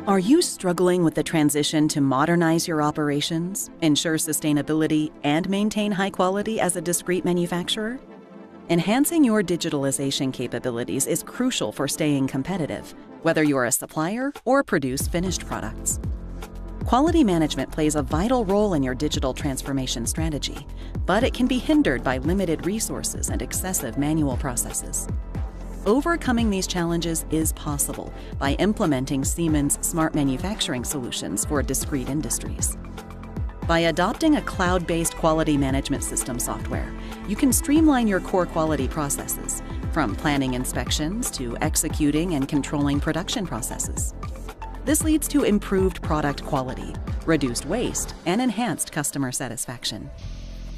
Are you struggling with the transition to modernize your operations, ensure sustainability, and maintain high quality as a discrete manufacturer? Enhancing your digitalization capabilities is crucial for staying competitive, whether you're a supplier or produce finished products. Quality management plays a vital role in your digital transformation strategy, but it can be hindered by limited resources and excessive manual processes. Overcoming these challenges is possible by implementing Siemens' smart manufacturing solutions for discrete industries. By adopting a cloud-based quality management system software, you can streamline your core quality processes, from planning inspections to executing and controlling production processes. This leads to improved product quality, reduced waste, and enhanced customer satisfaction.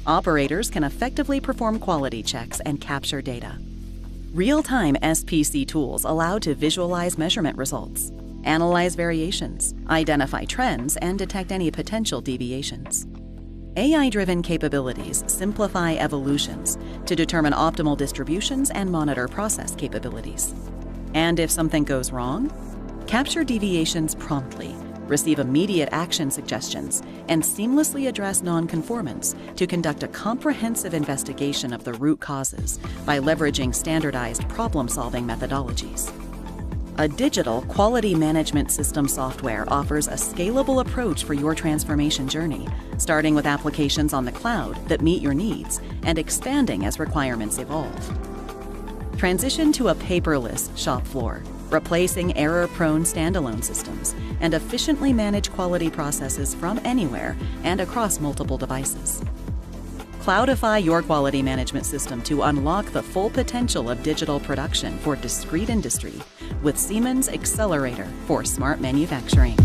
Operators can effectively perform quality checks and capture data. Real-time SPC tools allow to visualize measurement results, analyze variations, identify trends, and detect any potential deviations. AI-driven capabilities simplify evolutions to determine optimal distributions and monitor process capabilities. And if something goes wrong, capture deviations promptly, receive immediate action suggestions, and seamlessly address non-conformance to conduct a comprehensive investigation of the root causes by leveraging standardized problem-solving methodologies. A digital quality management system software offers a scalable approach for your transformation journey, starting with applications on the cloud that meet your needs and expanding as requirements evolve. Transition to a paperless shop floor, replacing error-prone standalone systems, and efficiently manage quality processes from anywhere and across multiple devices. Cloudify your quality management system to unlock the full potential of digital production for discrete industry with Siemens Accelerator for smart manufacturing.